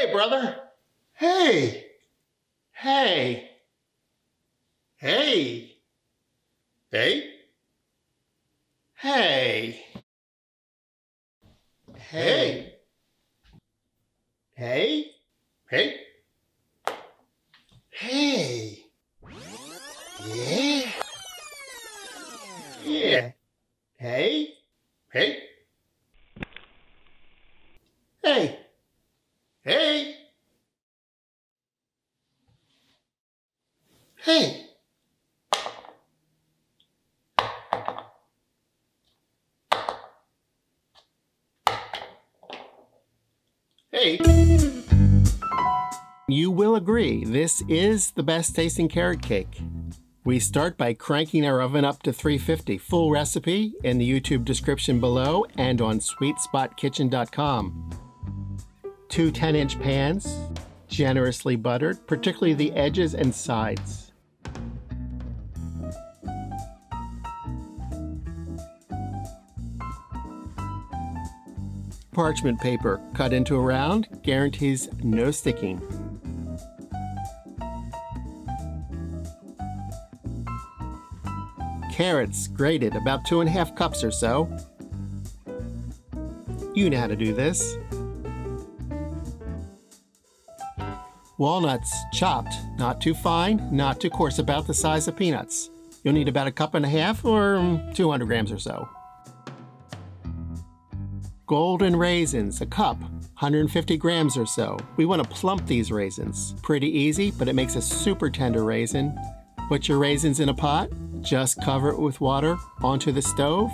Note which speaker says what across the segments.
Speaker 1: Hey, brother. Hey. Hey. Hey. Hey. Hey. Hey. Hey. Hey. Hey. Yeah. Yeah. Hey. Hey. Hey. Hey. Hey. Hey. You will agree, this is the best tasting carrot cake. We start by cranking our oven up to 350. Full recipe in the YouTube description below and on sweetspotkitchen.com. 2 10-inch pans, generously buttered, particularly the edges and sides. Parchment paper cut into a round guarantees no sticking. Carrots grated, about 2½ cups or so. You know how to do this. Walnuts chopped, not too fine, not too coarse, about the size of peanuts. You'll need about 1½ cup or 200 grams or so. Golden raisins, a cup, 150 grams or so. We want to plump these raisins. Pretty easy, but it makes a super tender raisin. Put your raisins in a pot, just cover it with water onto the stove.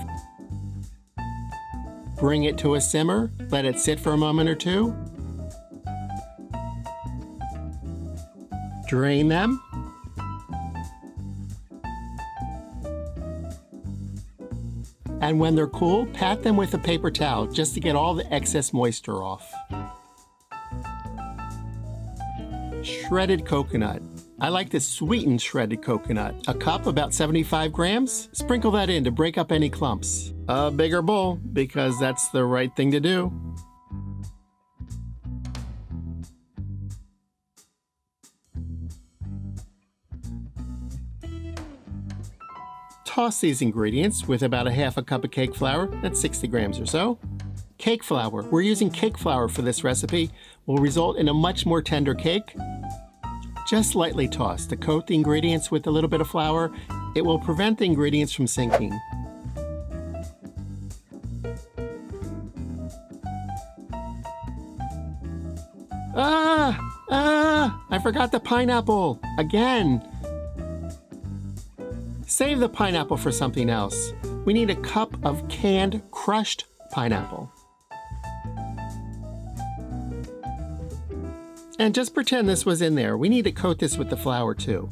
Speaker 1: Bring it to a simmer, let it sit for a moment or two. Drain them. And when they're cool, pat them with a paper towel just to get all the excess moisture off. Shredded coconut. I like the sweetened shredded coconut. A cup, about 75 grams. Sprinkle that in to break up any clumps. A bigger bowl, because that's the right thing to do. Toss these ingredients with about 1/2 cup of cake flour, that's 60 grams or so. Cake flour, we're using cake flour for this recipe, will result in a much more tender cake. Just lightly toss to coat the ingredients with a little bit of flour. It will prevent the ingredients from sinking. I forgot the pineapple, again. Save the pineapple for something else. We need a cup of canned crushed pineapple. And just pretend this was in there. We need to coat this with the flour too.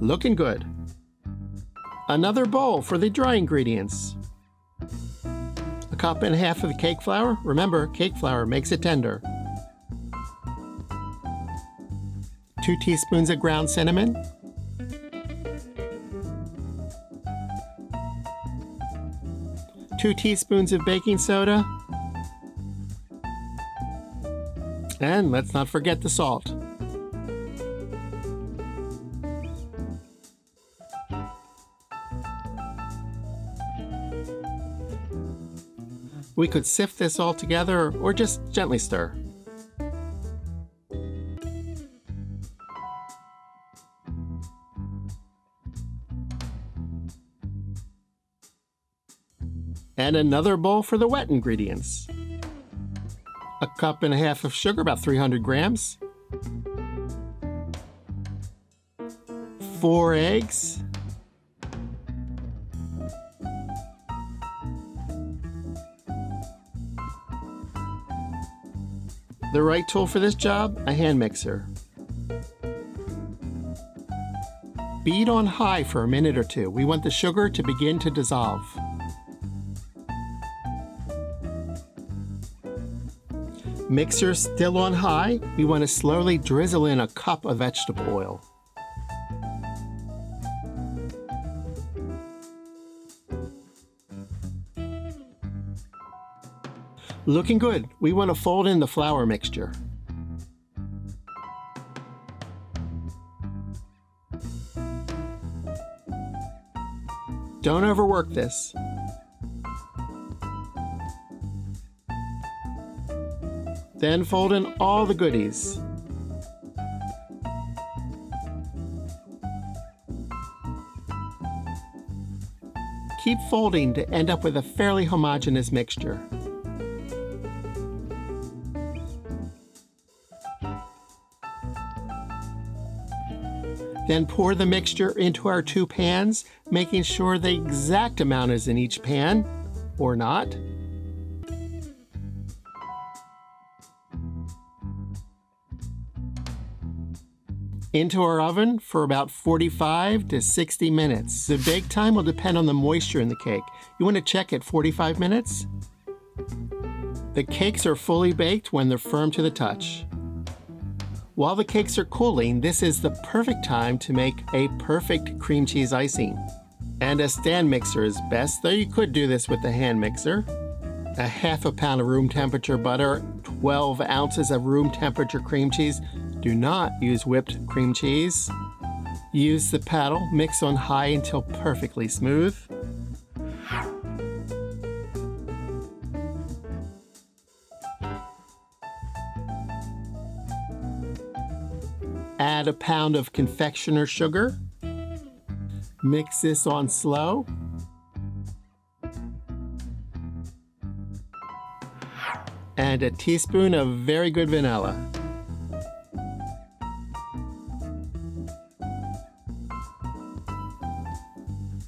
Speaker 1: Looking good. Another bowl for the dry ingredients. 1.5 cups of the cake flour. Remember, cake flour makes it tender. 2 teaspoons of ground cinnamon. 2 teaspoons of baking soda. And let's not forget the salt. We could sift this all together or just gently stir. And another bowl for the wet ingredients. 1.5 cups of sugar, about 300 grams. 4 eggs. The right tool for this job, a hand mixer. Beat on high for a minute or two. We want the sugar to begin to dissolve. Mixer still on high, we want to slowly drizzle in a cup of vegetable oil. Looking good. We want to fold in the flour mixture. Don't overwork this. Then fold in all the goodies. Keep folding to end up with a fairly homogeneous mixture. Then pour the mixture into our 2 pans, making sure the exact amount is in each pan, or not. Into our oven for about 45 to 60 minutes. The bake time will depend on the moisture in the cake. You want to check at 45 minutes. The cakes are fully baked when they're firm to the touch. While the cakes are cooling, this is the perfect time to make a perfect cream cheese icing. And a stand mixer is best, though you could do this with a hand mixer. A ½ pound of room temperature butter, 12 ounces of room temperature cream cheese. Do not use whipped cream cheese. Use the paddle, mix on high until perfectly smooth. Add a pound of confectioner's sugar. Mix this on slow. And a teaspoon of very good vanilla.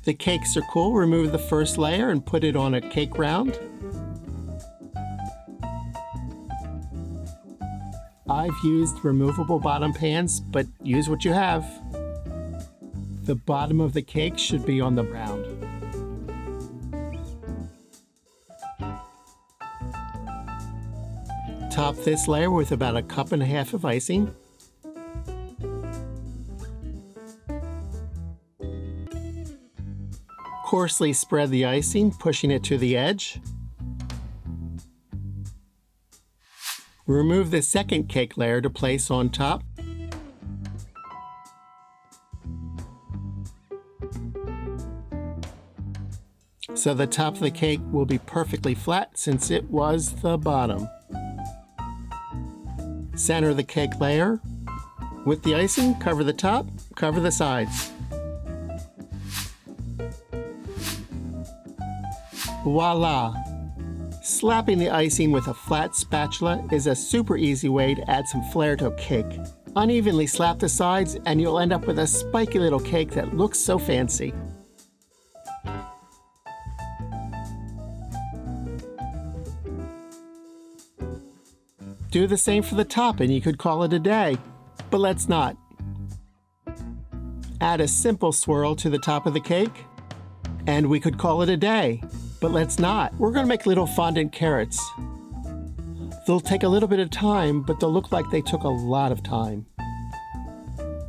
Speaker 1: The cakes are cool. Remove the first layer and put it on a cake round. I've used removable bottom pans, but use what you have. The bottom of the cake should be on the round. Top this layer with about a cup and a half of icing. Coarsely spread the icing, pushing it to the edge. Remove the second cake layer to place on top. So the top of the cake will be perfectly flat since it was the bottom. Center the cake layer. With the icing, cover the top, cover the sides. Voila! Slapping the icing with a flat spatula is a super easy way to add some flair to a cake. Unevenly slap the sides and you'll end up with a spiky little cake that looks so fancy. Do the same for the top and you could call it a day, but let's not. Add a simple swirl to the top of the cake and we could call it a day. But let's not. We're going to make little fondant carrots. They'll take a little bit of time, but they'll look like they took a lot of time.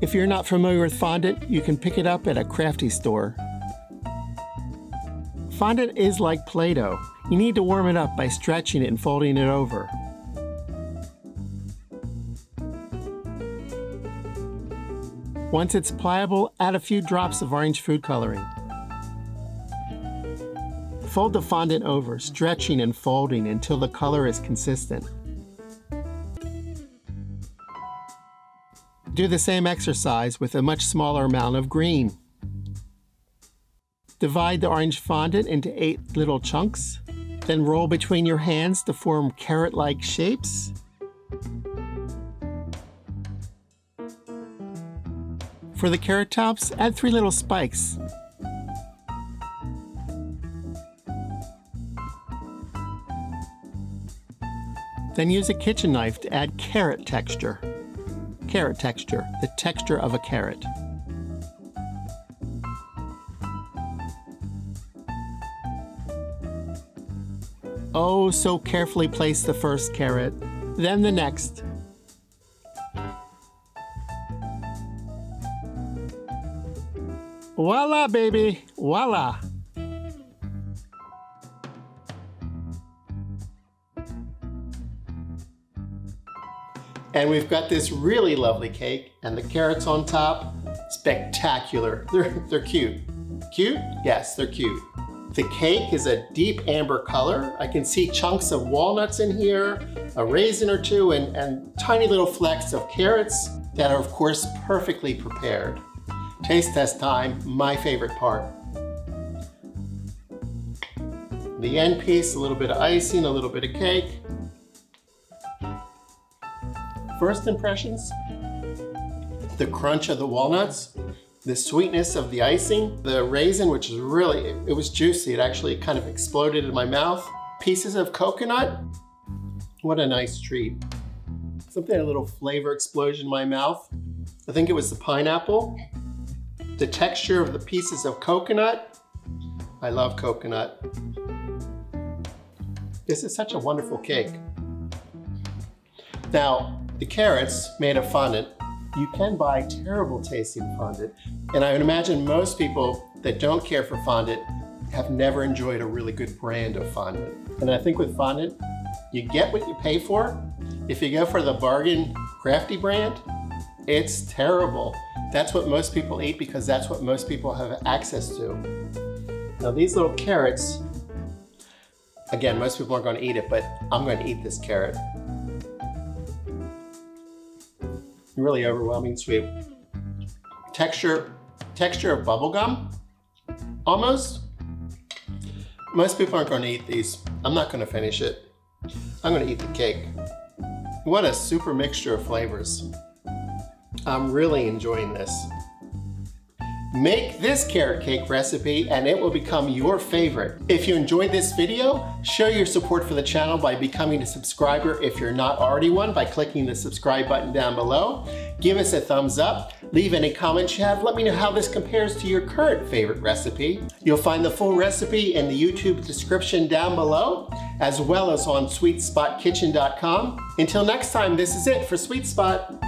Speaker 1: If you're not familiar with fondant, you can pick it up at a crafty store. Fondant is like Play-Doh. You need to warm it up by stretching it and folding it over. Once it's pliable, add a few drops of orange food coloring. Fold the fondant over, stretching and folding until the color is consistent. Do the same exercise with a much smaller amount of green. Divide the orange fondant into 8 little chunks, then roll between your hands to form carrot-like shapes. For the carrot tops, add 3 little spikes. Then use a kitchen knife to add carrot texture. Carrot texture, the texture of a carrot. Oh, so carefully place the first carrot, then the next. Voila, baby, voila. And we've got this really lovely cake, and the carrots on top, spectacular. They're cute. Cute? Yes, they're cute. The cake is a deep amber color. I can see chunks of walnuts in here, a raisin or two, and tiny little flecks of carrots that are, of course, perfectly prepared. Taste test time, my favorite part. The end piece, a little bit of icing, a little bit of cake. First impressions, the crunch of the walnuts, the sweetness of the icing, the raisin, which is really, it was juicy. It actually kind of exploded in my mouth. Pieces of coconut, what a nice treat. Something, a little flavor explosion in my mouth. I think it was the pineapple. The texture of the pieces of coconut. I love coconut. This is such a wonderful cake. Now, the carrots made of fondant, you can buy terrible tasting fondant. And I would imagine most people that don't care for fondant have never enjoyed a really good brand of fondant. And I think with fondant, you get what you pay for. If you go for the bargain crafty brand, it's terrible. That's what most people eat because that's what most people have access to. Now these little carrots, again, most people aren't going to eat it, but I'm going to eat this carrot. Really overwhelming sweet. Texture of bubble gum, almost. Most people aren't going to eat these. I'm not going to finish it. I'm going to eat the cake. What a super mixture of flavors. I'm really enjoying this. Make this carrot cake recipe and it will become your favorite. If you enjoyed this video, show your support for the channel by becoming a subscriber if you're not already one by clicking the subscribe button down below. Give us a thumbs up, leave any comments you have, let me know how this compares to your current favorite recipe. You'll find the full recipe in the YouTube description down below, as well as on sweetspotkitchen.com. Until next time, this is it for Sweet Spot.